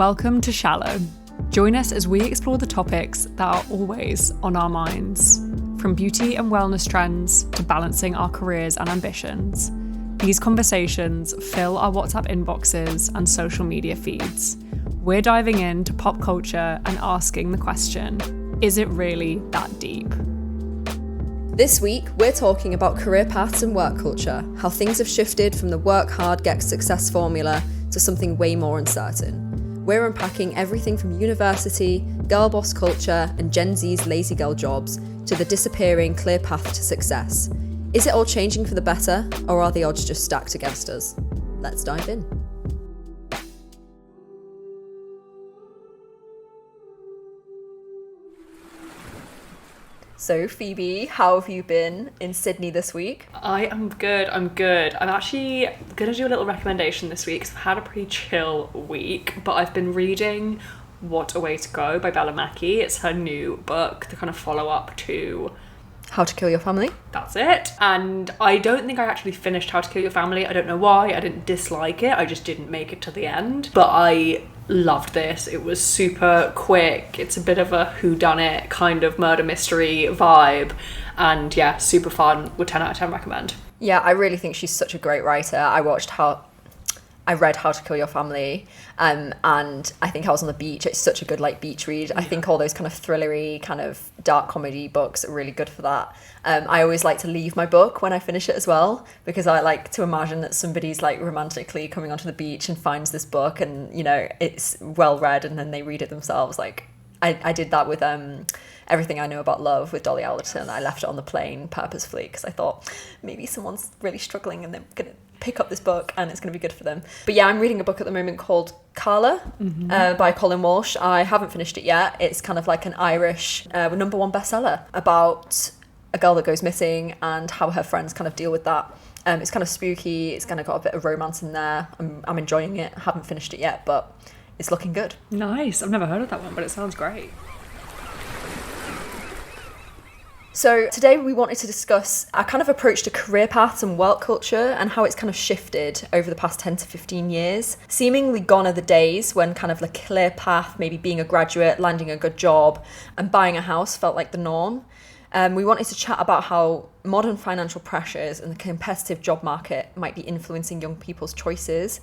Welcome to Shallow. Join us as we explore the topics that are always on our minds, from beauty and wellness trends to balancing our careers and ambitions. These conversations fill our WhatsApp inboxes and social media feeds. We're diving into pop culture and asking the question, is it really that deep? This week, we're talking about career paths and work culture, how things have shifted from the work hard, get success formula to something way more uncertain. We're unpacking everything from university, girlboss culture, and Gen Z's lazy girl jobs to the disappearing clear path to success. Is it all changing for the better, or are the odds just stacked against us? Let's dive in. So, Phoebe, how have you been in Sydney this week? I am good, I'm actually going to do a little recommendation this week because I've had a pretty chill week, but I've been reading What a Way to Go by Bella Mackie. It's her new book, the kind of follow-up to How to Kill Your Family. That's it. And I don't think I actually finished How to Kill Your Family. I don't know why. I didn't dislike it. I just didn't make it to the end. But I loved this. It was super quick. It's a bit of a whodunit kind of murder mystery vibe. And yeah, super fun. Would 10 out of 10 recommend. Yeah, I really think she's such a great writer. I read How to Kill Your Family, and I think I was on the beach. It's such a good beach read. Yeah. I think all those kind of thrillery, kind of dark comedy books are really good for that. I always like to leave my book when I finish it as well, because I like to imagine that somebody's romantically coming onto the beach and finds this book and, it's well read and then they read it themselves. I did that with Everything I Know About Love with Dolly Alderton. I left it on the plane purposefully because I thought maybe someone's really struggling and they're going to pick up this book and it's going to be good for them. But yeah, I'm reading a book at the moment called Carla by Colin Walsh. I haven't finished it yet. It's kind of like an Irish number one bestseller about a girl that goes missing and how her friends kind of deal with that. It's kind of spooky. It's kind of got a bit of romance in there. I'm enjoying it. I haven't finished it yet, but it's looking good. Nice. I've never heard of that one, but it sounds great. So today we wanted to discuss our kind of approach to career paths and work culture and how it's kind of shifted over the past 10 to 15 years. Seemingly gone are the days when kind of the clear path, maybe being a graduate, landing a good job and buying a house felt like the norm. We wanted to chat about how modern financial pressures and the competitive job market might be influencing young people's choices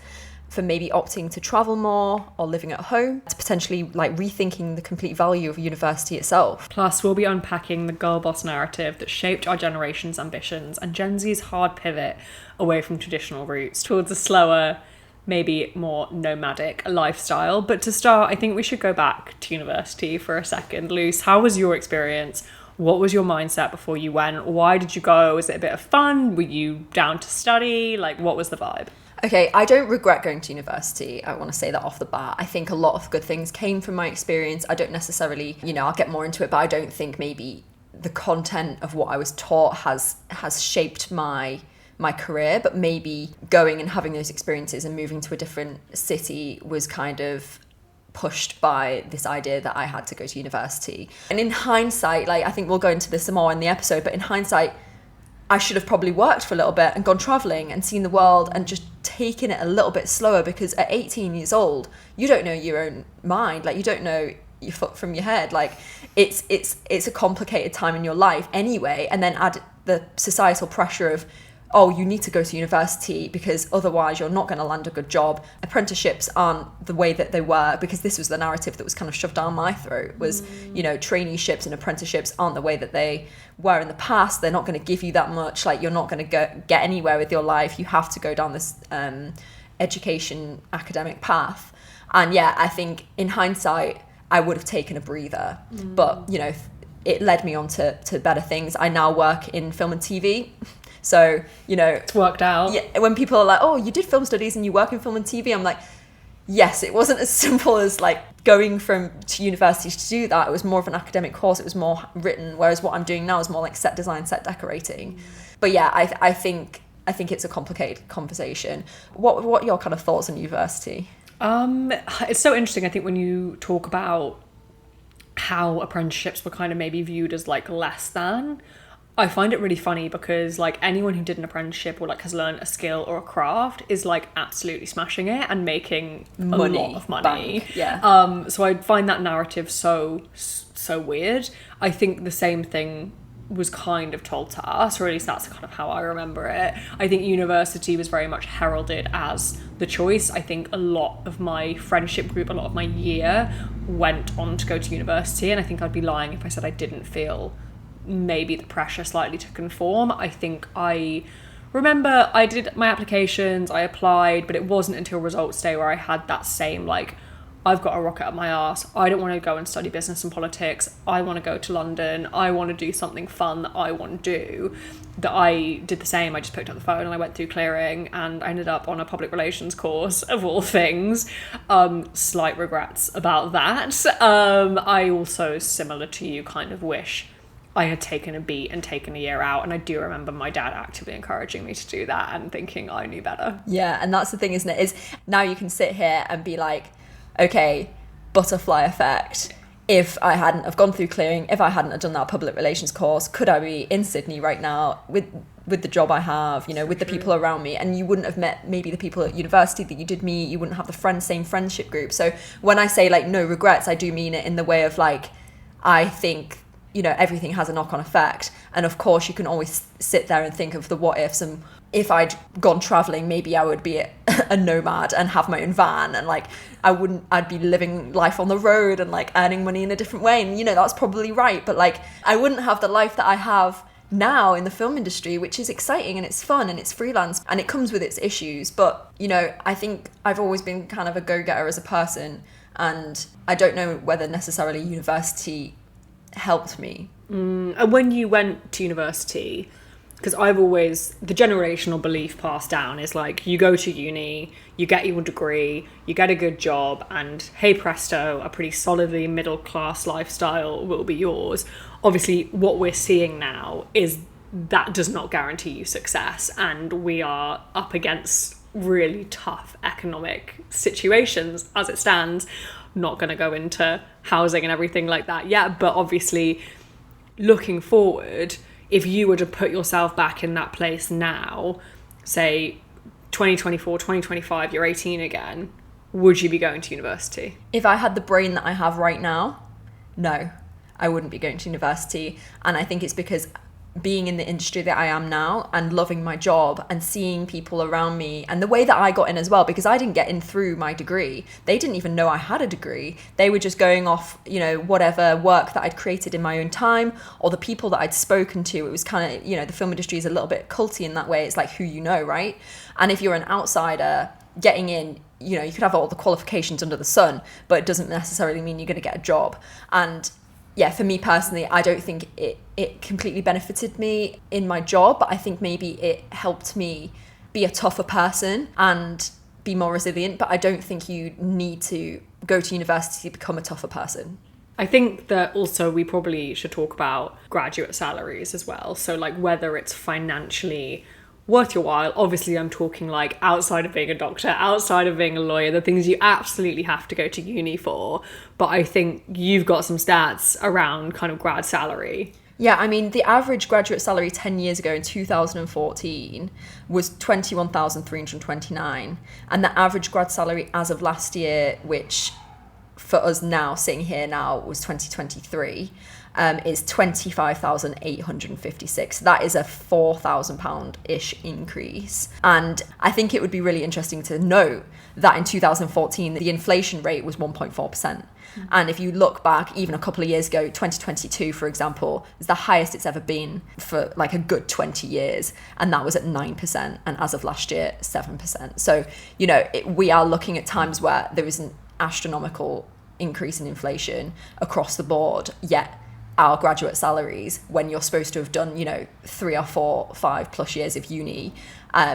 for maybe opting to travel more or living at home, to potentially rethinking the complete value of university itself. Plus, we'll be unpacking the girlboss narrative that shaped our generation's ambitions and Gen Z's hard pivot away from traditional routes towards a slower, maybe more nomadic lifestyle. But to start, I think we should go back to university for a second. Luce, how was your experience? What was your mindset before you went? Why did you go? Was it a bit of fun? Were you down to study? What was the vibe? Okay, I don't regret going to university. I want to say that off the bat. I think a lot of good things came from my experience. I don't necessarily, I'll get more into it, but I don't think maybe the content of what I was taught has shaped my career, but maybe going and having those experiences and moving to a different city was kind of pushed by this idea that I had to go to university. And in hindsight, I think we'll go into this some more in the episode, but in hindsight, I should have probably worked for a little bit and gone traveling and seen the world and just taken it a little bit slower, because at 18 years old, you don't know your own mind. You don't know your foot from your head. It's a complicated time in your life anyway. And then add the societal pressure of, oh, you need to go to university because otherwise you're not going to land a good job. Apprenticeships aren't the way that they were, because this was the narrative that was kind of shoved down my throat, was, traineeships and apprenticeships aren't the way that they were in the past. They're not going to give you that much. You're not going to get anywhere with your life. You have to go down this education academic path. And yeah, I think in hindsight, I would have taken a breather. But, it led me on to better things. I now work in film and TV. So, it's worked out. Yeah, when people are like, oh, you did film studies and you work in film and TV, I'm like, yes, it wasn't as simple as going to university to do that. It was more of an academic course. It was more written, whereas what I'm doing now is more set design, set decorating. But yeah, I think it's a complicated conversation. What are your kind of thoughts on university? It's so interesting. I think when you talk about how apprenticeships were kind of maybe viewed as less than, I find it really funny because like anyone who did an apprenticeship or like has learned a skill or a craft is like absolutely smashing it and making Money, a lot of money. bank, yeah. So I find that narrative so weird. I think the same thing was kind of told to us, or at least that's kind of how I remember it. I think university was very much heralded as the choice. I think a lot of my friendship group, a lot of my year went on to go to university, and I think I'd be lying if I said I didn't feel maybe the pressure slightly to conform. I think I remember I did my applications, I applied, but it wasn't until results day where I had that same like, I've got a rocket up my arse. I don't want to go and study business and politics. I want to go to London. I want to do something fun that I want to do. That I did the same. I just picked up the phone and I went through clearing, and I ended up on a public relations course of all things. Slight regrets about that. I also, similar to you, kind of wish I had taken a beat and taken a year out, and I do remember my dad actively encouraging me to do that and thinking I knew better. Yeah, and that's the thing, isn't it? Is now you can sit here and be like, okay, butterfly effect. If I hadn't have gone through clearing, if I hadn't have done that public relations course, could I be in Sydney right now with the job I have, you know, with the people around me? And you wouldn't have met maybe the people at university that you did meet. You wouldn't have the same friendship group. So when I say like no regrets, I do mean it in the way of like, I think, you know, everything has a knock-on effect. And of course you can always sit there and think of the what ifs, and if I'd gone traveling, maybe I would be a nomad and have my own van, and like I'd be living life on the road and like earning money in a different way. And you know, that's probably right, but like I wouldn't have the life that I have now in the film industry, which is exciting and it's fun and it's freelance and it comes with its issues. But you know, I think I've always been kind of a go-getter as a person, and I don't know whether necessarily university helped me. And when you went to university, because I've always, the generational belief passed down is like, you go to uni, you get your degree, you get a good job, and hey presto, a pretty solidly middle class lifestyle will be yours. Obviously, what we're seeing now is that does not guarantee you success, and we are up against really tough economic situations as it stands. Not going to go into housing and everything like that yet, but obviously looking forward, if you were to put yourself back in that place now, say 2024, 2025, you're 18 again, would you be going to university? If I had the brain that I have right now, no, I wouldn't be going to university. And I think it's because being in the industry that I am now and loving my job and seeing people around me and the way that I got in as well, because I didn't get in through my degree. They didn't even know I had a degree. They were just going off, you know, whatever work that I'd created in my own time or the people that I'd spoken to. It was kind of, you know, the film industry is a little bit culty in that way. It's like who you know, right? And if you're an outsider getting in, you know, you could have all the qualifications under the sun, but it doesn't necessarily mean you're going to get a job. And yeah, for me personally, I don't think it completely benefited me in my job, but I think maybe it helped me be a tougher person and be more resilient. But I don't think you need to go to university to become a tougher person. I think that also we probably should talk about graduate salaries as well. So like whether it's financially worth your while. Obviously, I'm talking like outside of being a doctor, outside of being a lawyer, the things you absolutely have to go to uni for. But I think you've got some stats around kind of grad salary. Yeah, I mean, the average graduate salary 10 years ago in 2014 was 21,329. And the average grad salary as of last year, which for us now, sitting here now, was 2023, is 25,856. That is a £4,000-ish increase. And I think it would be really interesting to note that in 2014, the inflation rate was 1.4%. And if you look back even a couple of years ago, 2022, for example, is the highest it's ever been for like a good 20 years. And that was at 9%. And as of last year, 7%. So, you know, we are looking at times where there is an astronomical increase in inflation across the board, yet our graduate salaries, when you're supposed to have done, you know, 3 or 4, 5 plus years of uni,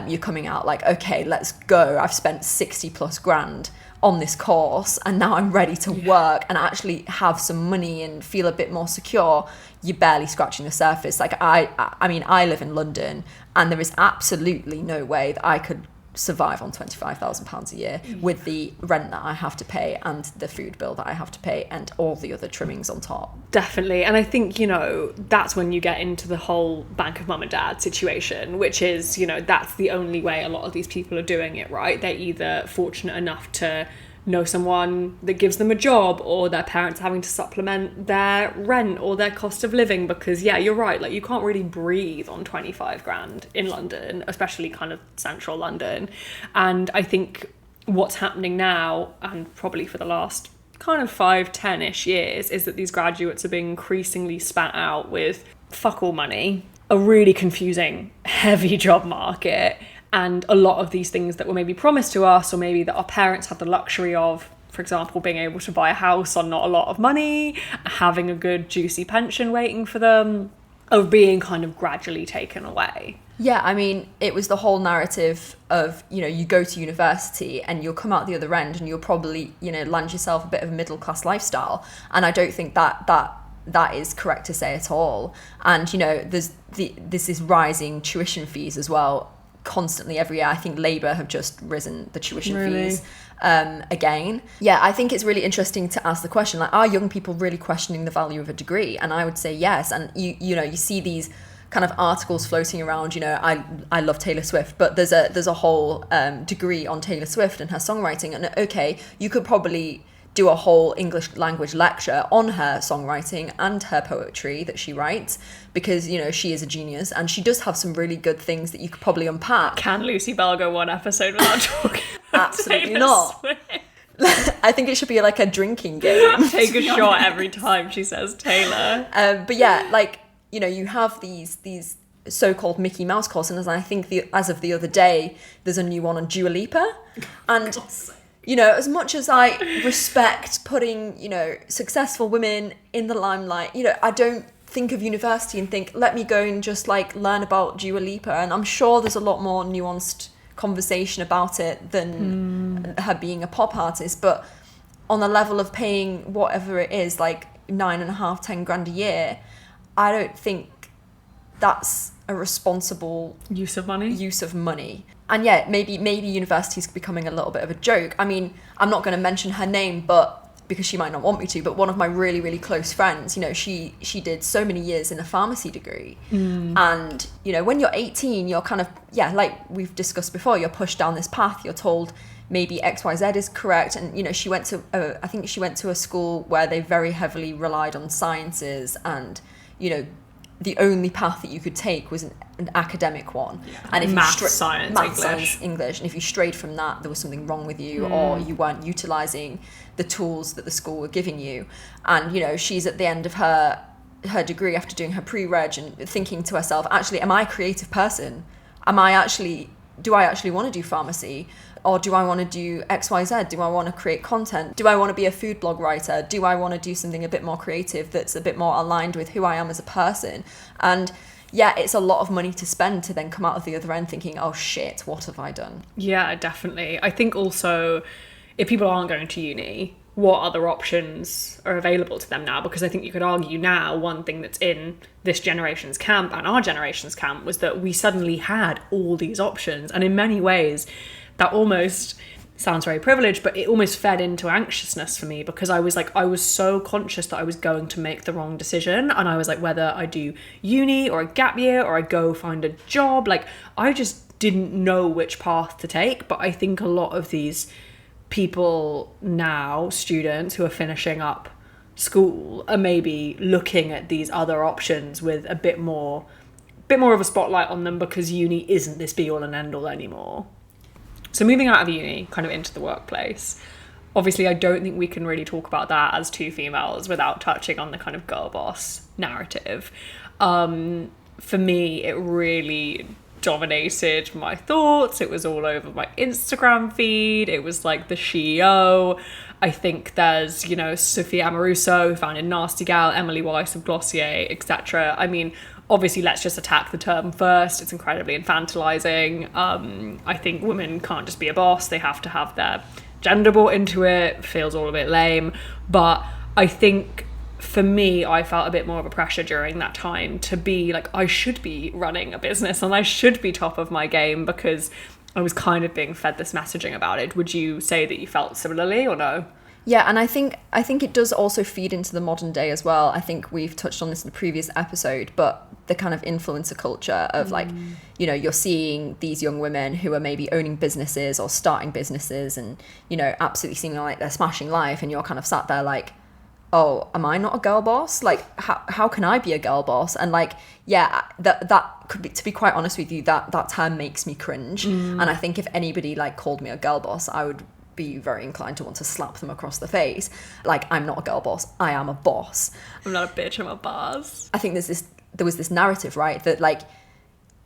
you're coming out like, okay, let's go. I've spent 60 plus grand on this course and now I'm ready to work and actually have some money and feel a bit more secure. You're barely scratching the surface. Like I mean, I live in London and there is absolutely no way that I could survive on £25,000 a year with the rent that I have to pay and the food bill that I have to pay and all the other trimmings on top. Definitely. And I think, you know, that's when you get into the whole bank of mum and dad situation, which is, you know, that's the only way a lot of these people are doing it, right? They're either fortunate enough to know someone that gives them a job, or their parents having to supplement their rent or their cost of living, because yeah, you're right, like you can't really breathe on 25 grand in London, especially kind of central London. And I think what's happening now, and probably for the last kind of 5-10ish years, is that these graduates are being increasingly spat out with fuck all money, a really confusing heavy job market, and a lot of these things that were maybe promised to us, or maybe that our parents had the luxury of, for example, being able to buy a house on not a lot of money, having a good juicy pension waiting for them, are being kind of gradually taken away. Yeah, I mean, it was the whole narrative of, you know, you go to university and you'll come out the other end and you'll probably, you know, land yourself a bit of a middle class lifestyle. And I don't think that is correct to say at all. And, you know, there's this rising tuition fees as well, constantly every year. I think Labour have just risen the tuition fees again. Yeah, I think it's really interesting to ask the question, like, are young people really questioning the value of a degree? And I would say yes. And you know, you see these kind of articles floating around, you know, I love Taylor Swift, but there's a whole degree on Taylor Swift and her songwriting, and okay, you could probably do a whole English language lecture on her songwriting and her poetry that she writes, because, you know, she is a genius and she does have some really good things that you could probably unpack. Can Lucy Bell go one episode without talking about Absolutely Taylor not. Swift? I think it should be like a drinking game. Take a shot every time she says Taylor. But yeah, like, you know, you have these so-called Mickey Mouse courses, and I think as of the other day, there's a new one on Dua Lipa. And you know, as much as I respect putting, you know, successful women in the limelight, you know, I don't think of university and think, let me go and just like learn about Dua Lipa. And I'm sure there's a lot more nuanced conversation about it than her being a pop artist. But on the level of paying whatever it is, like 9.5, 10 grand a year, I don't think that's a responsible use of money. And yeah, maybe university's becoming a little bit of a joke. I mean, I'm not going to mention her name, but because she might not want me to, but one of my really, really close friends, you know, she did so many years in a pharmacy degree. And, you know, when you're 18, you're kind of, yeah, like we've discussed before, you're pushed down this path, you're told maybe XYZ is correct. And, you know, I think she went to a school where they very heavily relied on sciences, and, you know, the only path that you could take was an academic one. Yeah. And if maths, science, English. And if you strayed from that, there was something wrong with you, or you weren't utilising the tools that the school were giving you. And, you know, she's at the end of her degree after doing her pre-reg and thinking to herself, actually, am I a creative person? Do I actually want to do pharmacy? Or do I want to do XYZ? Do I want to create content? Do I want to be a food blog writer? Do I want to do something a bit more creative that's a bit more aligned with who I am as a person? And yeah, it's a lot of money to spend to then come out of the other end thinking, oh shit, what have I done? Yeah, definitely. I think also, if people aren't going to uni, what other options are available to them now? Because I think you could argue now, one thing that's in this generation's camp and our generation's camp was that we suddenly had all these options. And in many ways, that almost sounds very privileged, but it almost fed into anxiousness for me, because I was so conscious that I was going to make the wrong decision. And I was like, whether I do uni or a gap year or I go find a job, like I just didn't know which path to take. But I think a lot of these people now, students who are finishing up school, are maybe looking at these other options with a bit more of a spotlight on them, because uni isn't this be all and end all anymore. So moving out of uni, kind of into the workplace, obviously I don't think we can really talk about that as two females without touching on the kind of girl boss narrative. For me, it really dominated my thoughts. It was all over my Instagram feed. It was like the CEO. I think there's, you know, Sophia Amoruso, who founded Nasty Gal, Emily Weiss of Glossier, etc. I mean, obviously, let's just attack the term first. It's incredibly infantilizing. I think women can't just be a boss. They have to have their gender brought into it. Feels all a bit lame. But I think for me, I felt a bit more of a pressure during that time to be like, I should be running a business and I should be top of my game, because I was kind of being fed this messaging about it. Would you say that you felt similarly or no? Yeah, and I think it does also feed into the modern day as well. I think we've touched on this in the previous episode, but the kind of influencer culture of like, you know, you're seeing these young women who are maybe owning businesses or starting businesses and, you know, absolutely seeming like they're smashing life, and you're kind of sat there like, oh, am I not a girl boss? Like, how can I be a girl boss? And like, yeah, that could be, to be quite honest with you, that term makes me cringe. And I think if anybody like called me a girl boss, I would be very inclined to want to slap them across the face. Like, I'm not a girl boss, I am a boss. I'm not a bitch, I'm a boss. I think there was this narrative, right, that like,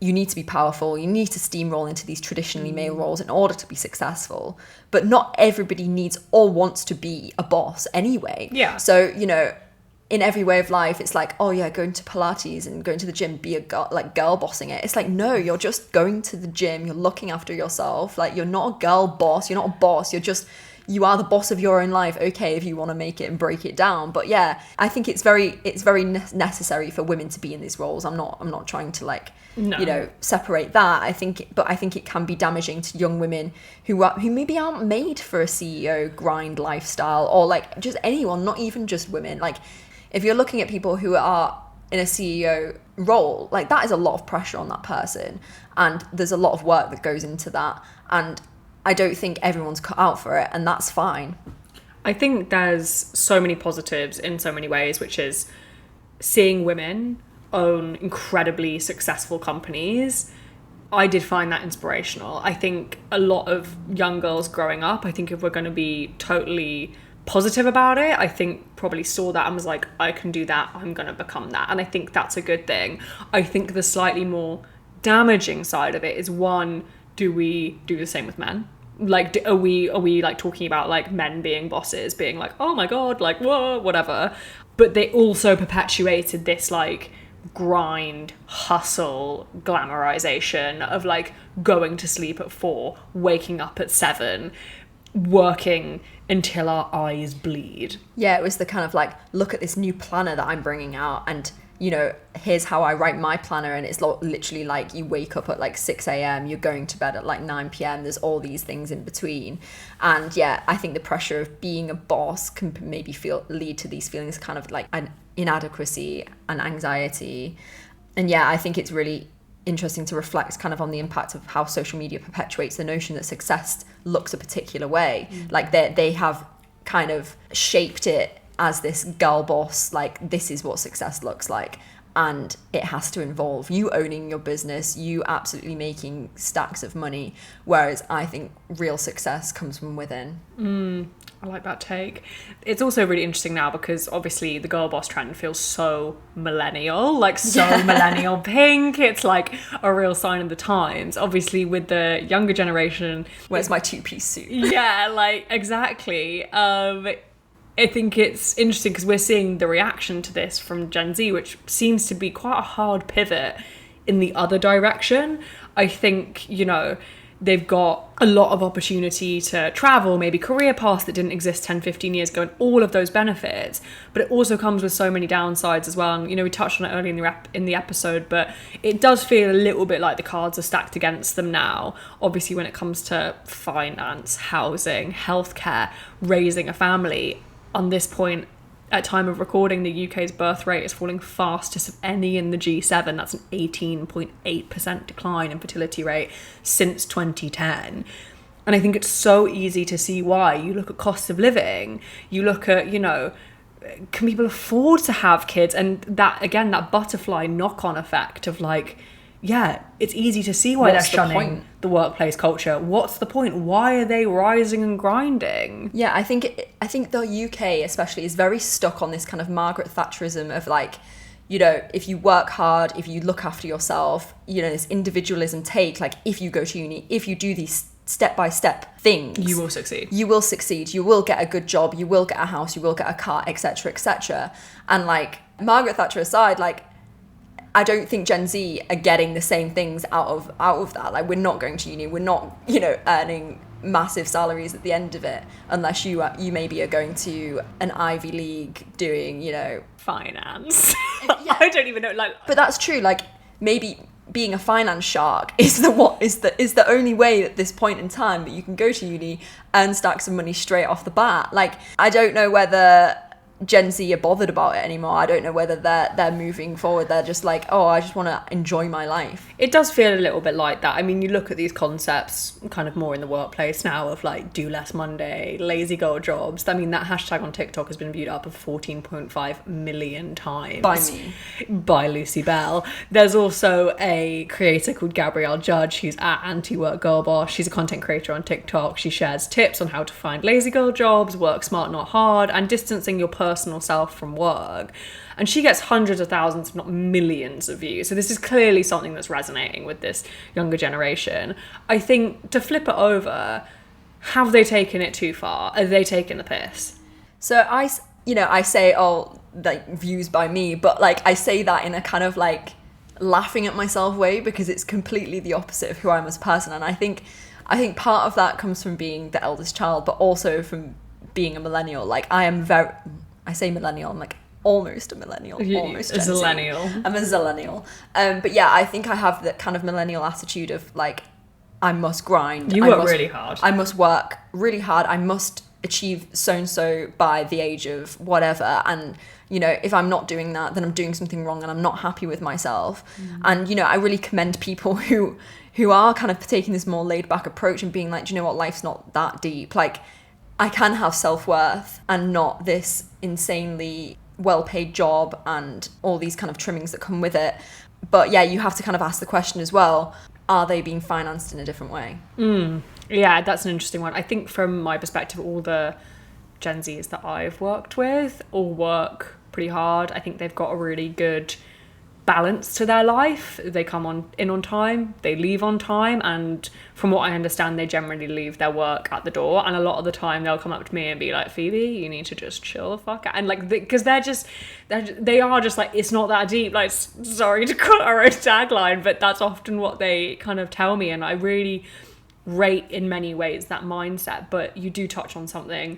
you need to be powerful, you need to steamroll into these traditionally male roles in order to be successful. But not everybody needs or wants to be a boss anyway. Yeah. So, you know, in every way of life, it's like, oh yeah, going to Pilates and going to the gym, be a girl, like girl bossing it. It's like, no, you're just going to the gym, you're looking after yourself. Like, you're not a girl boss, you're not a boss, you are the boss of your own life. Okay, if you want to make it and break it down. But yeah, I think it's very necessary for women to be in these roles. I'm not trying to like, no, you know, separate that. I think it can be damaging to young women who maybe aren't made for a CEO grind lifestyle, or like just anyone, not even just women. Like, if you're looking at people who are in a CEO role, like, that is a lot of pressure on that person, and there's a lot of work that goes into that, and I don't think everyone's cut out for it, and that's fine. I think there's so many positives in so many ways, which is seeing women own incredibly successful companies. I did find that inspirational. I think a lot of young girls growing up, I think if we're going to be totally positive about it, I think probably saw that and was like, I can do that, I'm going to become that. And I think that's a good thing. I think the slightly more damaging side of it is, one, do we do the same with men? Like, are we like talking about like men being bosses, being like, oh my god, like, whoa, whatever. But they also perpetuated this like grind, hustle, glamorization of like going to sleep at 4, waking up at 7, working until our eyes bleed. Yeah, it was the kind of like, look at this new planner that I'm bringing out, and you know, here's how I write my planner, and it's literally like, you wake up at like 6 a.m, you're going to bed at like 9 p.m, there's all these things in between. And yeah, I think the pressure of being a boss can maybe lead to these feelings kind of like an inadequacy and anxiety. And yeah, I think it's really interesting to reflect kind of on the impact of how social media perpetuates the notion that success looks a particular way. Like, they have kind of shaped it as this girl boss, like, this is what success looks like, and it has to involve you owning your business, you absolutely making stacks of money, whereas I think real success comes from within. I like that take. It's also really interesting now because obviously the girl boss trend feels so millennial, like so millennial pink. It's like a real sign of the times. Obviously with the younger generation, where's my 2-piece suit? Yeah, like, exactly. I think it's interesting because we're seeing the reaction to this from Gen Z, which seems to be quite a hard pivot in the other direction. I think, you know, they've got a lot of opportunity to travel, maybe career paths that didn't exist 10, 15 years ago, and all of those benefits. But it also comes with so many downsides as well. And, you know, we touched on it earlier in the episode, but it does feel a little bit like the cards are stacked against them now. Obviously, when it comes to finance, housing, healthcare, raising a family, on this point, at time of recording, the UK's birth rate is falling fastest of any in the G7. That's an 18.8% decline in fertility rate since 2010. And I think it's so easy to see why. You look at cost of living, you look at, you know, can people afford to have kids? And that, again, that butterfly knock-on effect of like, yeah, it's easy to see why they're shunning the workplace culture. What's the point? Why are they rising and grinding? Yeah, I think the UK especially is very stuck on this kind of Margaret Thatcherism of like, you know, if you work hard, if you look after yourself, you know, this individualism take, like, if you go to uni, if you do these step-by-step things, you will succeed. You will succeed. You will get a good job. You will get a house. You will get a car, etc., etc. And like, Margaret Thatcher aside, like, I don't think Gen Z are getting the same things out of that. Like, we're not going to uni. We're not, you know, earning massive salaries at the end of it, unless you maybe are going to an Ivy League doing, you know, finance. Yeah. I don't even know. Like, but that's true. Like, maybe being a finance shark is the only way at this point in time that you can go to uni, earn stacks of money straight off the bat. Like, I don't know whether Gen Z are bothered about it anymore. I don't know whether they're moving forward. They're just like, oh, I just want to enjoy my life. It does feel a little bit like that. I mean, you look at these concepts kind of more in the workplace now of like do less Monday, lazy girl jobs. I mean, that hashtag on TikTok has been viewed up of 14.5 million times. By me. By Lucy Bell. There's also a creator called Gabrielle Judge who's at Anti-Work Girlboss. She's a content creator on TikTok. She shares tips on how to find lazy girl jobs, work smart, not hard, and distancing your personal self from work. And she gets hundreds of thousands, if not millions of views. So this is clearly something that's resonating with this younger generation. I think to flip it over, have they taken it too far? Are they taking the piss? So I say, oh, like views by me, but like I say that in a kind of like laughing at myself way, because it's completely the opposite of who I am as a person. And I think part of that comes from being the eldest child, but also from being a millennial. Like I say millennial, I'm like almost a millennial, almost Gen Z. I'm a zillennial. But yeah, I think I have that kind of millennial attitude of like, I must grind. You work really hard. I must work really hard. I must achieve so-and-so by the age of whatever. And, you know, if I'm not doing that, then I'm doing something wrong and I'm not happy with myself. And, you know, I really commend people who are kind of taking this more laid back approach and being like, do you know what, life's not that deep. Like, I can have self-worth and not this insanely well-paid job and all these kind of trimmings that come with it. But yeah, you have to kind of ask the question as well, are they being financed in a different way? Yeah, that's an interesting one. I think from my perspective, all the Gen Zs that I've worked with all work pretty hard. I think they've got a really good balance to their life. They come in on time, they leave on time, and from what I understand, they generally leave their work at the door. And a lot of the time they'll come up to me and be like, Phoebe, you need to just chill the fuck out. And like, because they are just like, it's not that deep. Like, sorry to cut our own tagline, but that's often what they kind of tell me. And I really rate in many ways that mindset. But you do touch on something.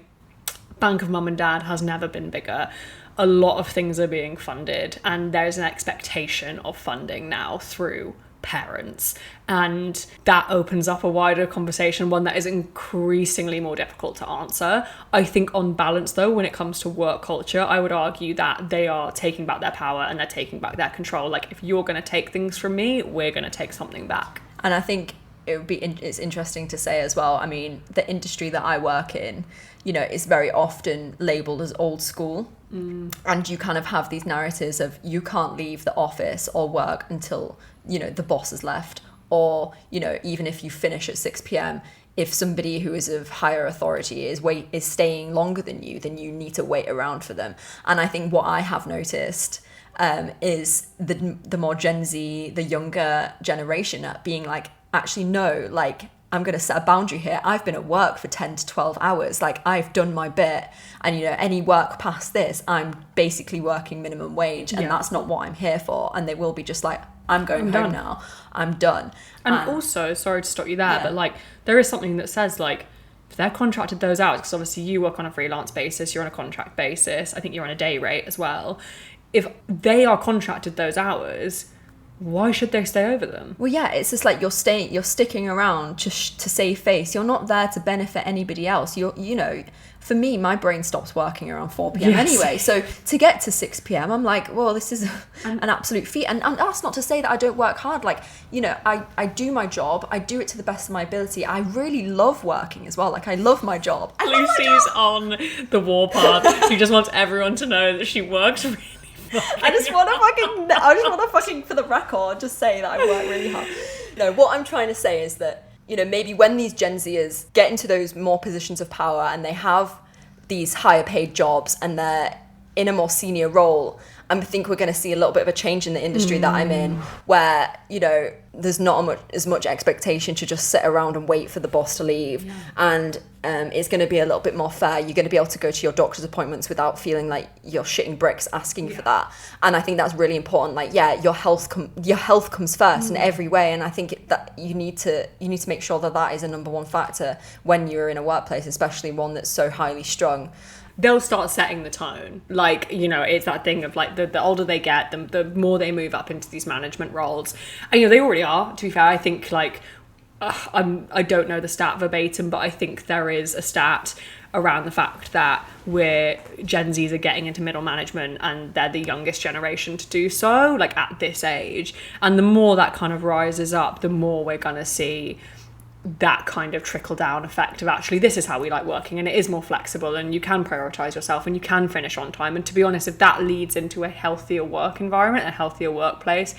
Bank of Mum and Dad has never been bigger. A lot of things are being funded, and there's an expectation of funding now through parents, and that opens up a wider conversation, one that is increasingly more difficult to answer. I think on balance though, when it comes to work culture, I would argue that they are taking back their power and they're taking back their control. Like, if you're going to take things from me, we're going to take something back. And I think it's interesting to say as well, I mean, the industry that I work in, you know, is very often labelled as old school. And you kind of have these narratives of you can't leave the office or work until, you know, the boss has left. Or, you know, even if you finish at 6 p.m, if somebody who is of higher authority is staying longer than you, then you need to wait around for them. And I think what I have noticed is the more Gen Z, the younger generation being like, actually, no, like, I'm going to set a boundary here. I've been at work for 10 to 12 hours. Like, I've done my bit. And, you know, any work past this, I'm basically working minimum wage. And that's not what I'm here for. And they will be just like, I'm going home now. I'm done. And also, sorry to stop you there, but like, there is something that says like, if they're contracted those hours, because obviously you work on a freelance basis, you're on a contract basis. I think you're on a day rate as well. If they are contracted those hours, why should they stay over them? Well, yeah, it's just like you're sticking around just to save face. You're not there to benefit anybody else. You know, for me, my brain stops working around 4 p.m. anyway. So to get to 6 p.m, I'm like, well, this is an absolute feat. And that's not to say that I don't work hard. Like, you know, I do my job. I do it to the best of my ability. I really love working as well. Like, I love my job. Lucy's on the warpath. She just wants everyone to know that she works really I just want to fucking, for the record, just say that I work really hard. No, what I'm trying to say is that, you know, maybe when these Gen Zers get into those more positions of power and they have these higher paid jobs and they're in a more senior role, I think we're going to see a little bit of a change in the industry that I'm in, where, you know, there's not as much expectation to just sit around and wait for the boss to leave. And it's going to be a little bit more fair. You're going to be able to go to your doctor's appointments without feeling like you're shitting bricks asking for that. And I think that's really important. Like, yeah, your health comes first in every way. And I think that you need to make sure that is a number one factor when you're in a workplace, especially one that's so highly strung. they'll start setting the tone. Like, you know, it's that thing of like the older they get, the more they move up into these management roles. And, you know, they already are, to be fair. I think like, I don't know the stat verbatim, but I think there is a stat around the fact that Gen Zs are getting into middle management and they're the youngest generation to do so, like at this age. And the more that kind of rises up, the more we're going to see that kind of trickle down effect of actually this is how we like working, and it is more flexible and you can prioritize yourself and you can finish on time. And to be honest, if that leads into a healthier work environment, a healthier workplace,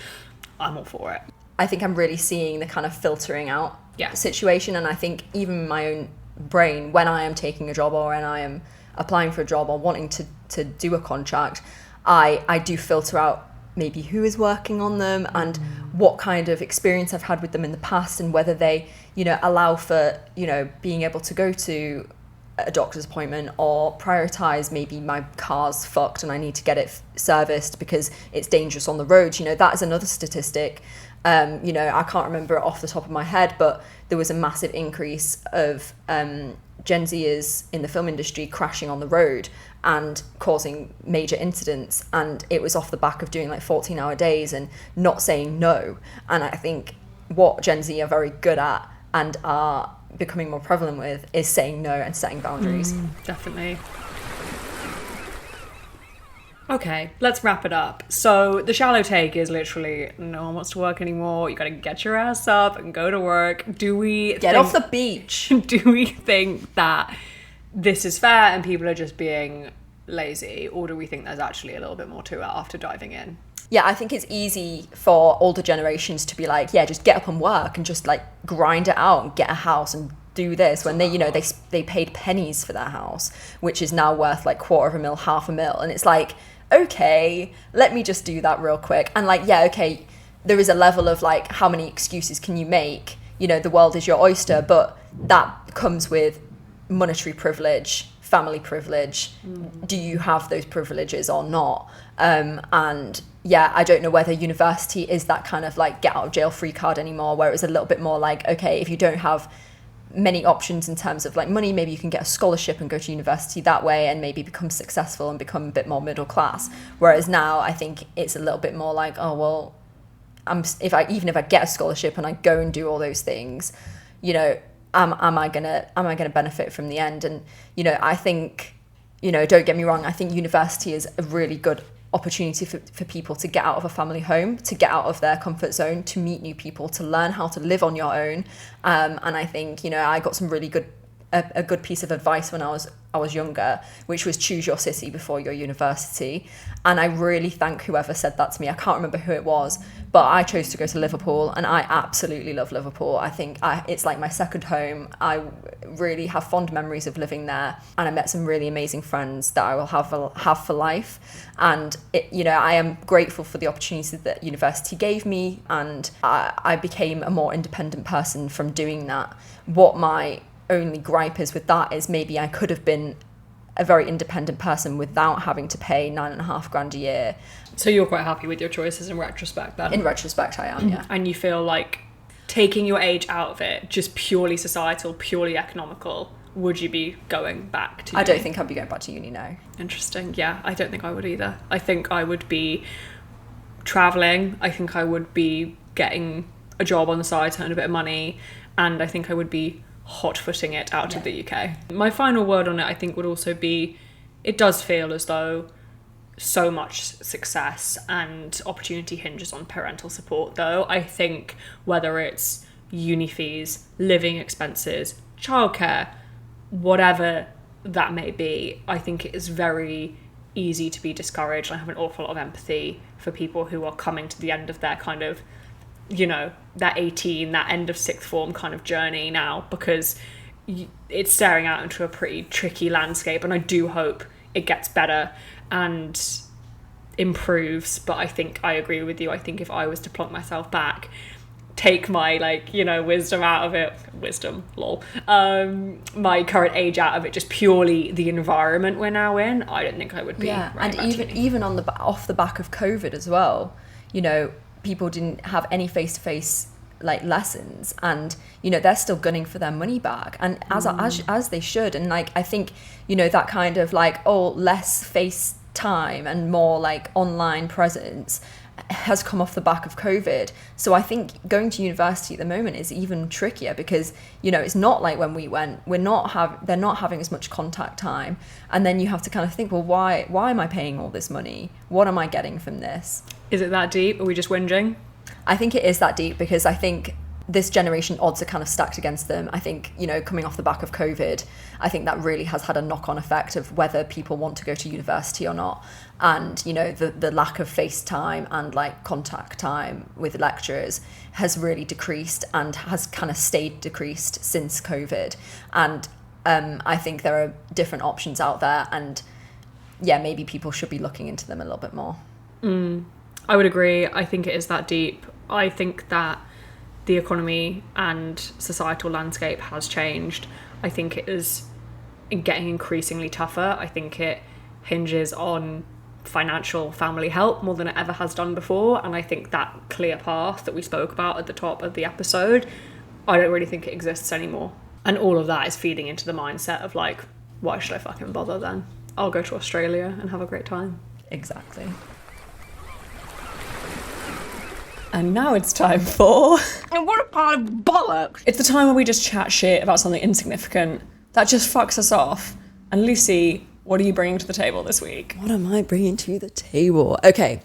I'm all for it. I think I'm really seeing the kind of filtering out Yeah. situation, and I think even in my own brain, when I am taking a job or when I am applying for a job or wanting to do a contract, I do filter out maybe who is working on them and what kind of experience I've had with them in the past, and whether they, you know, allow for, you know, being able to go to a doctor's appointment or prioritize maybe my car's fucked and I need to get it serviced because it's dangerous on the roads. You know, that is another statistic. You know, I can't remember it off the top of my head, but there was a massive increase of Gen Zers in the film industry crashing on the road and causing major incidents, and it was off the back of doing like 14-hour days and not saying no. And I think what Gen Z are very good at and are becoming more prevalent with is saying no and setting boundaries. Definitely. Okay, let's wrap it up. So the shallow take is literally no one wants to work anymore. You got to get your ass up and go to work. Get off the beach. Do we think that this is fair and people are just being lazy, or do we think there's actually a little bit more to it after diving in? Yeah, I think it's easy for older generations to be like, yeah, just get up and work and just like grind it out and get a house and do this, when they, you know, they paid pennies for their house, which is now worth like $250,000, $500,000, and it's like, okay, let me just do that real quick. And like, yeah, okay, there is a level of like, how many excuses can you make? You know, the world is your oyster, but that comes with monetary privilege, family privilege. Do you have those privileges or not? And yeah, I don't know whether university is that kind of like get out of jail free card anymore, where it's a little bit more like, okay, if you don't have many options in terms of like money, maybe you can get a scholarship and go to university that way and maybe become successful and become a bit more middle class. Whereas now I think it's a little bit more like, oh well, if I get a scholarship and I go and do all those things, you know, am I gonna benefit from the end? And you know, I think, you know, don't get me wrong, I think university is a really good opportunity for people to get out of a family home, to get out of their comfort zone, to meet new people, to learn how to live on your own. And I think, you know, I got some really good a good piece of advice when I was younger, which was choose your city before your university. And I really thank whoever said that to me. I can't remember who it was, but I chose to go to Liverpool, and I absolutely love Liverpool. I think it's like my second home. I really have fond memories of living there, and I met some really amazing friends that I will have for life. And you know, I am grateful for the opportunity that university gave me, and I became a more independent person from doing that. What my only gripe is with that is maybe I could have been a very independent person without having to pay $9,500 a year. So you're quite happy with your choices in retrospect then? In retrospect, I am, yeah. And you feel like taking your age out of it, just purely societal, purely economical, would you be going back to uni? I don't think I'd be going back to uni, no. Interesting. Yeah, I don't think I would either. I think I would be travelling. I think I would be getting a job on the side to earn a bit of money. And I think I would be hot-footing it out of the UK. My final word on it, I think, would also be, it does feel as though so much success and opportunity hinges on parental support, though. I think whether it's uni fees, living expenses, childcare, whatever that may be, I think it is very easy to be discouraged. I have an awful lot of empathy for people who are coming to the end of their kind of, you know, that 18, that end of sixth form kind of journey now, because it's staring out into a pretty tricky landscape, and I do hope it gets better and improves. But I think I agree with you. I think if I was to plonk myself back, take my, like, you know, wisdom out of it, my current age out of it, just purely the environment we're now in, I don't think I would be. Yeah, and even off the back of COVID as well, you know, people didn't have any face-to-face like lessons, and they're still gunning for their money back, and as they should. And like I think that kind of like less face time and more like online presence has come off the back of COVID. So I think going to university at the moment is even trickier because it's not like when we went, they're not having as much contact time, and then you have to kind of think, well, why am I paying all this money? What am I getting from this? Is it that deep? Are we just whinging? I think it is that deep because I think this generation odds are kind of stacked against them. I think, coming off the back of COVID, I think that really has had a knock-on effect of whether people want to go to university or not. And, the lack of face time and like contact time with lecturers has really decreased and has kind of stayed decreased since COVID. And I think there are different options out there, and maybe people should be looking into them a little bit more. I would agree. I think it is that deep. I think that the economy and societal landscape has changed. I think it is getting increasingly tougher. I think it hinges on financial family help more than it ever has done before. And I think that clear path that we spoke about at the top of the episode, I don't really think it exists anymore. And all of that is feeding into the mindset of like, why should I fucking bother then? I'll go to Australia and have a great time. Exactly. And now it's time for... And what a pile of bollocks! It's the time where we just chat shit about something insignificant that just fucks us off. And Lucy, what are you bringing to the table this week? What am I bringing to the table? Okay.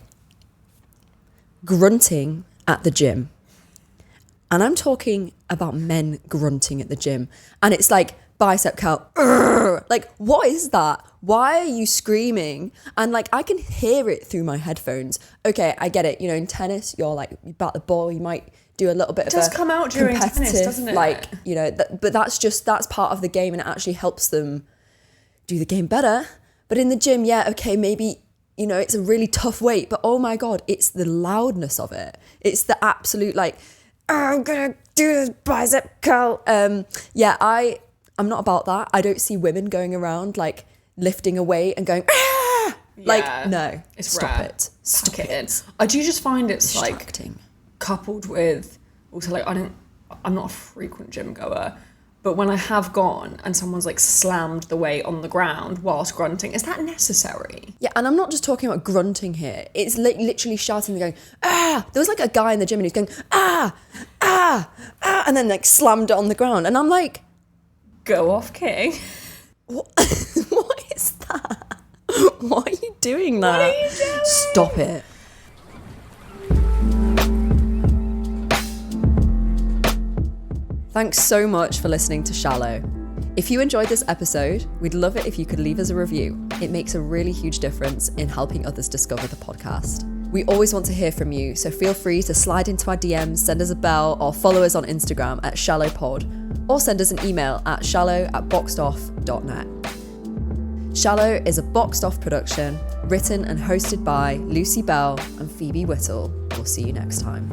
Grunting at the gym. And I'm talking about men grunting at the gym. And it's like bicep curl. Like, what is that? Why are you screaming? And like, I can hear it through my headphones. Okay, I get it. In tennis, you're like, you bat the ball, you might do a little bit of a... It does come out during tennis, doesn't it? Like, but that's part of the game, and it actually helps them do the game better. But in the gym, okay, maybe, it's a really tough weight, but oh my God, it's the loudness of it. It's the absolute like, I'm gonna do this bicep curl. I'm not about that. I don't see women going around like lifting a weight and going, like, no, stop rare. it. Stop Pack it. I do just find it's Distracting. like coupled with also like, I'm not a frequent gym goer, but when I have gone and someone's like slammed the weight on the ground whilst grunting, is that necessary? Yeah, and I'm not just talking about grunting here. It's literally shouting and going, ah! There was like a guy in the gym and he was going, ah, ah, ah, and then like slammed it on the ground. And I'm like, go off, King. What is that? Why are you doing that? What are you doing? Stop it. Thanks so much for listening to Shallow. If you enjoyed this episode, we'd love it if you could leave us a review. It makes a really huge difference in helping others discover the podcast. We always want to hear from you, so feel free to slide into our DMs, send us a bell, or follow us on Instagram at shallowpod, or send us an email at shallow@boxedoff.net. Shallow is a Boxed Off production, written and hosted by Lucy Bell and Phoebe Whittle. We'll see you next time.